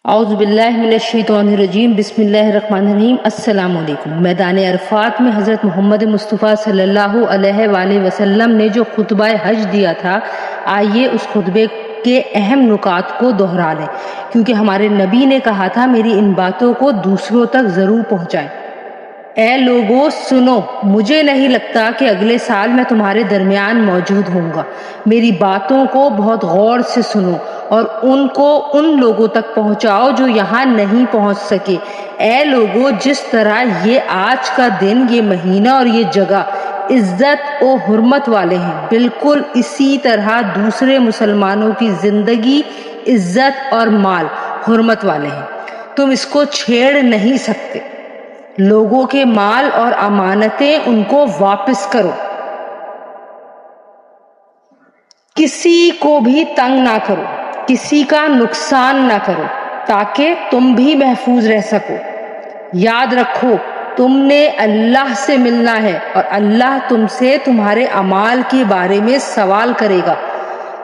اعوذ باللہ من الشیطان الرجیم، بسم اللہ الرحمن الرحیم۔ السلام علیکم۔ میدان عرفات میں حضرت محمد مصطفیٰ صلی اللہ علیہ وآلہ وسلم نے جو خطبہ حج دیا تھا، آئیے اس خطبے کے اہم نکات کو دہرا لیں، کیونکہ ہمارے نبی نے کہا تھا میری ان باتوں کو دوسروں تک ضرور پہنچائیں۔ اے لوگو سنو، مجھے نہیں لگتا کہ اگلے سال میں تمہارے درمیان موجود ہوں گا۔ میری باتوں کو بہت غور سے سنو اور ان کو ان لوگوں تک پہنچاؤ جو یہاں نہیں پہنچ سکے۔ اے لوگو، جس طرح یہ آج کا دن، یہ مہینہ اور یہ جگہ عزت و حرمت والے ہیں، بالکل اسی طرح دوسرے مسلمانوں کی زندگی، عزت اور مال حرمت والے ہیں۔ تم اس کو چھیڑ نہیں سکتے۔ لوگوں کے مال اور امانتیں ان کو واپس کرو۔ کسی کو بھی تنگ نہ کرو، کسی کا نقصان نہ کرو، تاکہ تم بھی محفوظ رہ سکو۔ یاد رکھو، تم نے اللہ سے ملنا ہے اور اللہ تم سے تمہارے اعمال کے بارے میں سوال کرے گا۔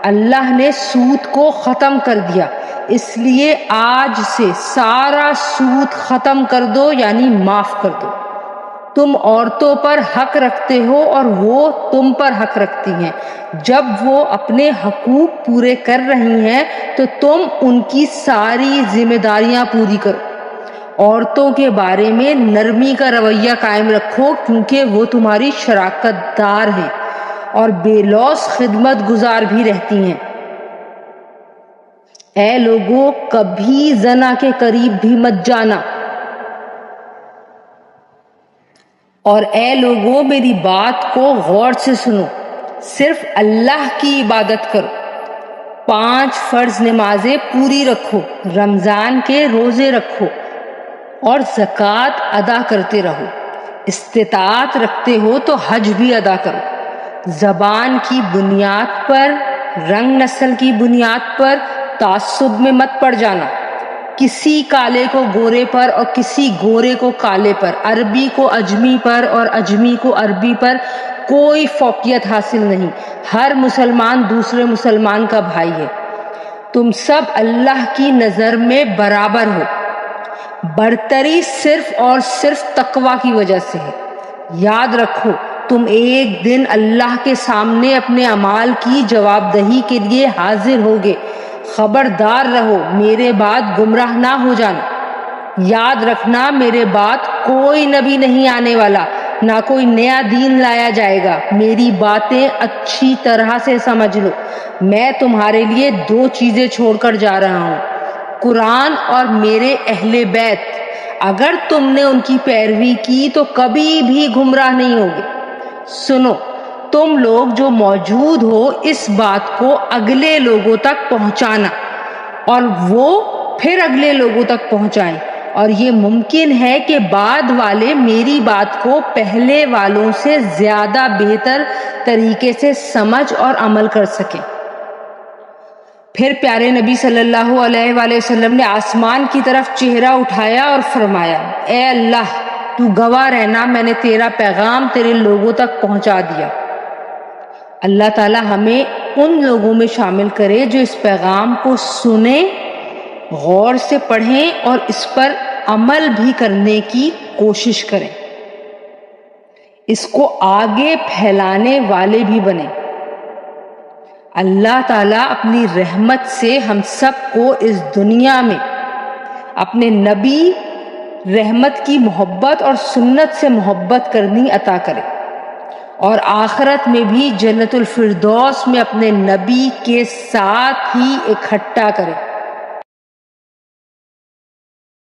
اللہ نے سود کو ختم کر دیا، اس لیے آج سے سارا سود ختم کر دو، یعنی معاف کر دو۔ تم عورتوں پر حق رکھتے ہو اور وہ تم پر حق رکھتی ہیں۔ جب وہ اپنے حقوق پورے کر رہی ہیں تو تم ان کی ساری ذمہ داریاں پوری کرو۔ عورتوں کے بارے میں نرمی کا رویہ قائم رکھو، کیونکہ وہ تمہاری شراکت دار ہیں اور بے لوث خدمت گزار بھی رہتی ہیں۔ اے لوگو، کبھی زنا کے قریب بھی مت جانا، اور اے لوگو میری بات کو غور سے سنو، صرف اللہ کی عبادت کرو۔ 5 فرض نمازیں پوری رکھو، رمضان کے روزے رکھو اور زکوٰۃ ادا کرتے رہو۔ استطاعت رکھتے ہو تو حج بھی ادا کرو۔ زبان کی بنیاد پر، رنگ نسل کی بنیاد پر تعصب میں مت پڑ جانا۔ کسی کالے کو گورے پر اور کسی گورے کو کالے پر، عربی کو اجمی پر اور اجمی کو عربی پر کوئی فوقیت حاصل نہیں۔ ہر مسلمان دوسرے مسلمان کا بھائی ہے۔ تم سب اللہ کی نظر میں برابر ہو۔ برتری صرف اور صرف تقویٰ کی وجہ سے ہے۔ یاد رکھو، تم ایک دن اللہ کے سامنے اپنے اعمال کی جواب دہی کے لیے حاضر ہوگے۔ خبردار رہو، میرے بعد گمراہ نہ ہو جانا۔ یاد رکھنا، میرے بعد کوئی نبی نہیں آنے والا، نہ کوئی نیا دین لایا جائے گا۔ میری باتیں اچھی طرح سے سمجھ لو۔ میں تمہارے لیے 2 چیزیں چھوڑ کر جا رہا ہوں، قرآن اور میرے اہل بیت۔ اگر تم نے ان کی پیروی کی تو کبھی بھی گمراہ نہیں ہوگے۔ سنو، تم لوگ جو موجود ہو، اس بات کو اگلے لوگوں تک پہنچانا اور وہ پھر اگلے لوگوں تک پہنچائیں، اور یہ ممکن ہے کہ بعد والے میری بات کو پہلے والوں سے زیادہ بہتر طریقے سے سمجھ اور عمل کر سکیں۔ پھر پیارے نبی صلی اللہ علیہ وآلہ وسلم نے آسمان کی طرف چہرہ اٹھایا اور فرمایا، اے اللہ، تو گواہ رہنا، میں نے تیرا پیغام تیرے لوگوں تک پہنچا دیا۔ اللہ تعالی ہمیں ان لوگوں میں شامل کرے جو اس پیغام کو سنیں، غور سے پڑھیں اور اس پر عمل بھی کرنے کی کوشش کریں، اس کو آگے پھیلانے والے بھی بنیں۔ اللہ تعالیٰ اپنی رحمت سے ہم سب کو اس دنیا میں اپنے نبی رحمت کی محبت اور سنت سے محبت کرنی عطا کرے، اور آخرت میں بھی جنت الفردوس میں اپنے نبی کے ساتھ ہی اکٹھا کرے۔